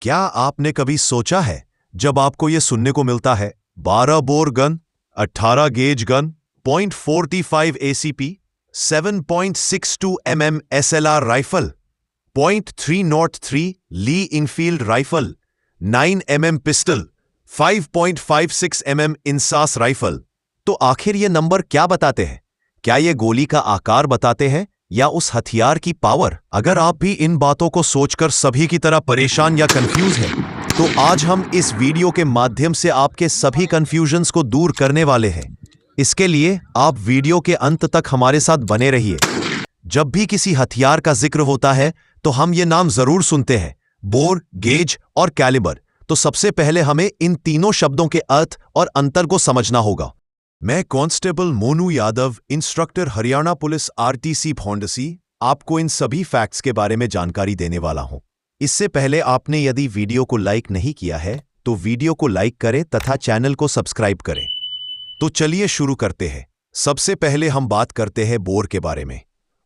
क्या आपने कभी सोचा है, जब आपको यह सुनने को मिलता है 12 bore gun, 18 gauge gun, .45 ACP, 7.62 mm SLR rifle, .303 Lee Enfield rifle, 9 mm pistol, 5.56 mm INSAS rifle, तो आखिर ये नंबर क्या बताते हैं? क्या ये गोली का आकार बताते हैं या उस हथियार की पावर? अगर आप भी इन बातों को सोचकर सभी की तरह परेशान या कंफ्यूज हैं, तो आज हम इस वीडियो के माध्यम से आपके सभी कंफ्यूजन्स को दूर करने वाले हैं। इसके लिए आप वीडियो के अंत तक हमारे साथ बने रहिए। जब भी किसी हथियार का जिक्र होता है तो हम ये नाम जरूर सुनते हैं, बोर, गेज और कैलिबर। तो सबसे पहले हमें इन तीनों शब्दों के अर्थ और अंतर को समझना होगा। मैं constable Monu Yadav, instructor Haryana police RTC Bhondsi, आपको इन सभी फैक्ट्स के बारे में जानकारी देने वाला हूं। इससे पहले आपने यदि वीडियो को लाइक नहीं किया है तो वीडियो को लाइक करें तथा चैनल को सब्सक्राइब करें। तो चलिए शुरू करते हैं। सबसे पहले हम बात करते हैं बोर के बारे में।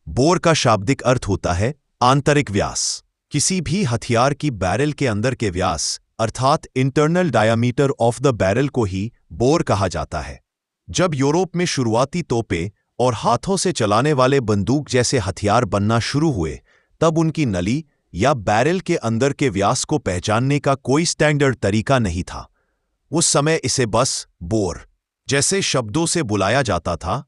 बोर का शाब्दिक अर्थ होता है आंतरिक व्यास। किसी भी हथियार की बैरल के अंदर के व्यास अर्थात internal diameter of the barrel को ही बोर कहा जाता है। जब यूरोप में शुरुआती तोपें और हाथों से चलाने वाले बंदूक जैसे हथियार बनना शुरू हुए, तब उनकी नली या बैरल के अंदर के व्यास को पहचानने का कोई स्टैंडर्ड तरीका नहीं था। उस समय इसे बस बोर जैसे शब्दों से बुलाया जाता था।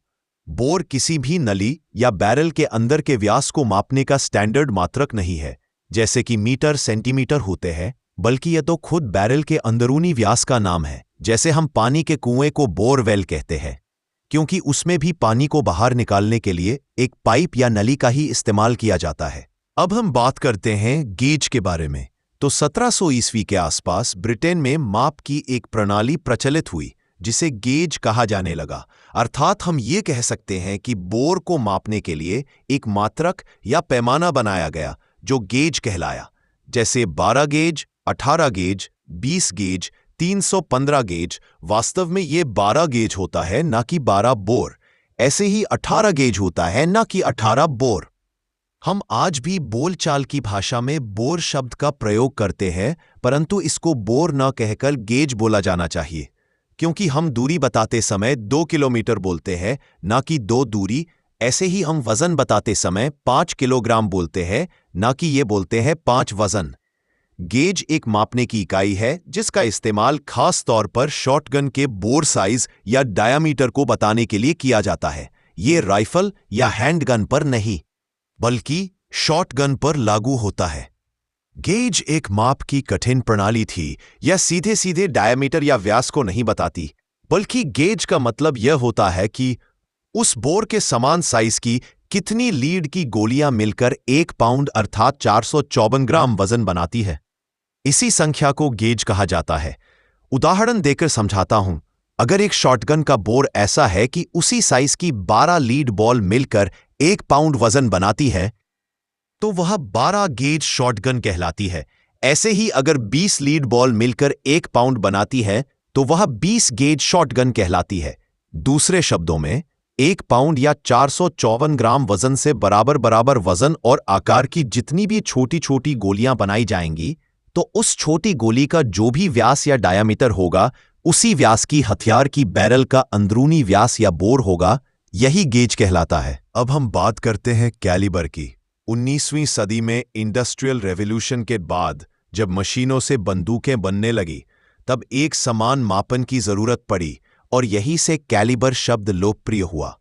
बोर किसी भी नली या बैरल के अंदर के व्यास को मापने का स्टैंडर्ड मात्रक नहीं है, जैसे कि मीटर, सेंटीमीटर होते हैं, बल्कि यह तो खुद बैरल के अंदरूनी व्यास का नाम है। जैसे हम पानी के कुएं को बोरवेल कहते हैं, क्योंकि उसमें भी पानी को बाहर निकालने के लिए एक पाइप या नली का ही इस्तेमाल किया जाता है। अब हम बात करते हैं गेज के बारे में। तो 1700 ईस्वी के आसपास ब्रिटेन में माप की एक प्रणाली प्रचलित हुई जिसे गेज कहा जाने लगा। अर्थात हम ये कह सकते हैं कि बोर को मापने के लिए एक मात्रक या पैमाना बनाया गया जो गेज कहलाया। जैसे 12 गेज, 18 गेज, 20 गेज, 315 गेज। वास्तव में ये 12 गेज होता है, ना कि 12 बोर। ऐसे ही 18 गेज होता है, ना कि 18 बोर। हम आज भी बोलचाल की भाषा में बोर शब्द का प्रयोग करते हैं, परंतु इसको बोर न कहकर गेज बोला जाना चाहिए, क्योंकि हम दूरी बताते समय 2 किलोमीटर बोलते हैं, ना कि 2 दूरी। ऐसे ही हम वजन बताते समय 5 किलोग्राम बोलते हैं, ना कि ये बोलते हैं 5 वजन। गेज एक मापने की इकाई है जिसका इस्तेमाल खास तौर पर शॉटगन के बोर साइज या डायामीटर को बताने के लिए किया जाता है। ये राइफल या हैंडगन पर नहीं, बल्कि शॉटगन पर लागू होता है। गेज एक माप की कठिन प्रणाली थी। यह सीधे सीधे डायामीटर या व्यास को नहीं बताती, बल्कि गेज का मतलब यह होता है कि उस बोर के समान साइज की कितनी लीड की गोलियां मिलकर 1 पाउंड अर्थात 454 ग्राम वजन बनाती है। इसी संख्या को गेज कहा जाता है। उदाहरण देकर समझाता हूं। अगर एक शॉटगन का बोर ऐसा है कि उसी साइज की 12 लीड बॉल मिलकर 1 पाउंड वजन बनाती है, तो वह 12 गेज शॉटगन कहलाती है। ऐसे ही अगर 20 लीड बॉल मिलकर 1 पाउंड बनाती है, तो वह 20 गेज शॉटगन कहलाती है। दूसरे शब्दों में, 1 पाउंड या 454 ग्राम वजन से बराबर बराबर वजन और आकार की जितनी भी छोटी छोटी गोलियां बनाई जाएंगी, तो उस छोटी गोली का जो भी व्यास या डायामीटर होगा, उसी व्यास की हथियार की बैरल का अंदरूनी व्यास या बोर होगा। यही गेज कहलाता है। अब हम बात करते हैं कैलिबर की। 19वीं सदी में इंडस्ट्रियल रेवोल्यूशन के बाद जब मशीनों से बंदूकें बनने लगी, तब एक समान मापन की जरूरत पड़ी और यहीं से कैलिबर शब्द लोकप्रिय हुआ।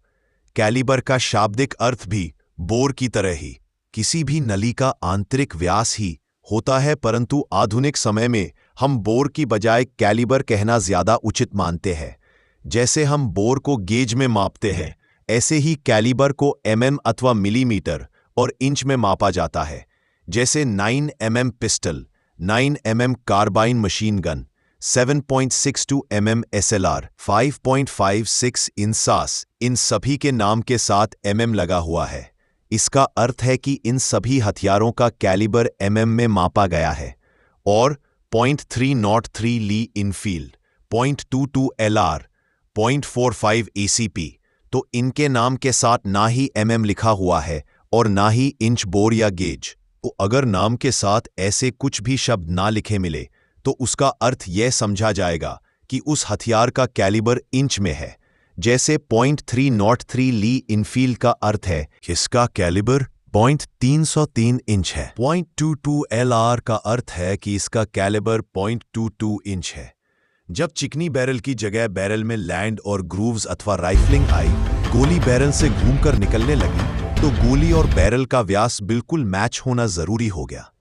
कैलिबर का शाब्दिक अर्थ भी बोर की तरह ही किसी भी नली का आंतरिक व्यास ही होता है, परंतु आधुनिक समय में हम बोर की बजाय कैलिबर कहना ज्यादा उचित मानते हैं। जैसे हम बोर को गेज में मापते हैं, ऐसे ही कैलिबर को mm अथवा मिलीमीटर और इंच में मापा जाता है। जैसे 9 mm pistol, 9 mm carbine machine gun, 7.62 mm SLR, 5.56 INSAS, इन सभी के नाम के साथ mm लगा हुआ है। इसका अर्थ है कि इन सभी हथियारों का कैलिबर mm में मापा गया है। और .303 ली इनफील्ड, .22 LR, .45 ACP, तो इनके नाम के साथ ना ही mm लिखा हुआ है और ना ही इंच, बोर या गेज। अगर नाम के साथ ऐसे कुछ भी शब्द ना लिखे मिले तो उसका अर्थ यह समझा जाएगा कि उस हथियार का कैलिबर इंच में है। जैसे .303 ली इनफील्ड का अर्थ है इसका कैलिबर .303 इंच है। .22 LR का अर्थ है कि इसका कैलिबर .22 इंच है। जब चिकनी बैरल की जगह बैरल में लैंड और ग्रूव्स अथवा राइफलिंग आई, गोली बैरल से घूमकर निकलने लगी, तो गोली और बैरल का व्यास बिल्कुल मैच होना जरूरी हो गया।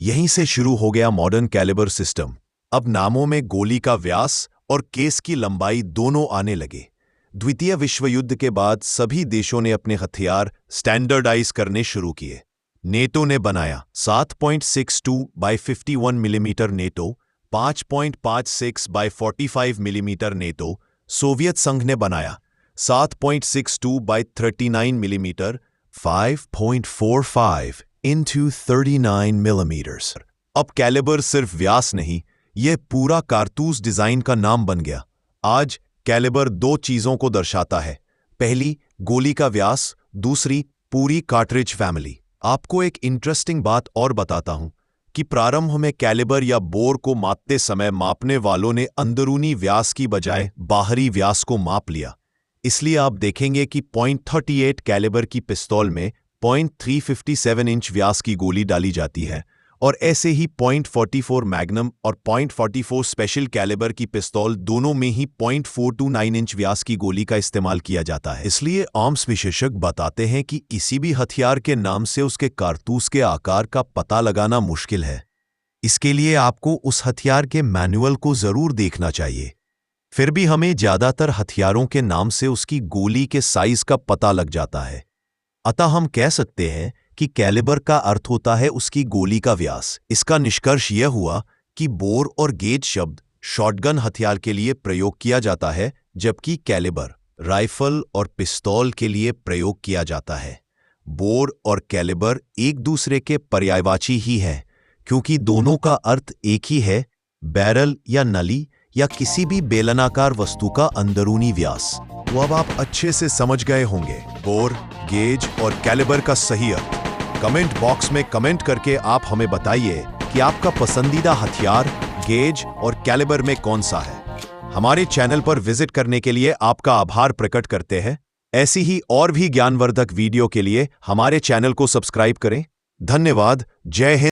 यहीं से शुरू हो गया मॉडर्न कैलिबर सिस्टम। अब नामों में गोली का व्यास और केस की लंबाई दोनों आने लगे। द्वितीय विश्व युद्ध के बाद सभी देशों ने अपने हथियार स्टैंडर्डाइज करने शुरू किए। नेटो ने बनाया 7.62 by 51 millimeter NATO, 5.56 by 45 millimeter NATO. Soviet संघ ने बनाया 7.62 बाय 39 मिलीमीटर, 5.45 into 39 मिलीमीटर्स। अब कैलिबर सिर्फ व्यास नहीं, यह पूरा कारतूस डिजाइन का नाम बन गया। आज कैलिबर दो चीजों को दर्शाता है। पहली, गोली का व्यास, दूसरी, पूरी कार्ट्रिज फैमिली। आपको एक इंटरेस्टिंग बात और बताता हूं कि प्रारंभ में कैलिबर या बोर को मापते समय मापने वालों ने अंदरूनी व्यास की बजाय बाहरी व्यास को माप लिया। इसलिए आप देखेंगे कि .38 कैलिबर की पिस्तौल में .357 इंच व्यास की गोली डाली जाती है, और ऐसे ही .44 मैग्नम और .44 स्पेशल कैलिबर की पिस्तौल दोनों में ही .429 इंच व्यास की गोली का इस्तेमाल किया जाता है। इसलिए आर्म्स विशेषज्ञ बताते हैं कि किसी भी हथियार के नाम से उसके कारतूस के आकार का पता लगाना मुश्किल है। इसके लिए आपको उस हथियार के मैनुअल को जरूर देखना चाहिए। फिर भी हमें ज्यादातर हथियारों के नाम से उसकी गोली के साइज का पता लग जाता है। अतः हम कह सकते हैं कि कैलिबर का अर्थ होता है उसकी गोली का व्यास। इसका निष्कर्ष यह हुआ कि बोर और गेज शब्द शॉटगन हथियार के लिए प्रयोग किया जाता है, जबकि कैलिबर राइफल और पिस्तौल के लिए प्रयोग किया जाता है। बोर और कैलिबर एक दूसरे के पर्यायवाची ही हैं, क्योंकि दोनों का अर्थ एक ही है, बैरल या नली या किसी भी बेलनाकार वस्तु का अंदरूनी व्यास। तो अब आप अच्छे से समझ गए होंगे बोर, गेज और कैलिबर का सही अर्थ। कमेंट बॉक्स में कमेंट करके आप हमें बताइए कि आपका पसंदीदा हथियार गेज और कैलिबर में कौन सा है। हमारे चैनल पर विजिट करने के लिए आपका आभार प्रकट करते हैं। ऐसी ही और भी ज्ञानवर्धक वीडियो के लिए हमारे चैनल को सब्सक्राइब करें। धन्यवाद। जय हिंद।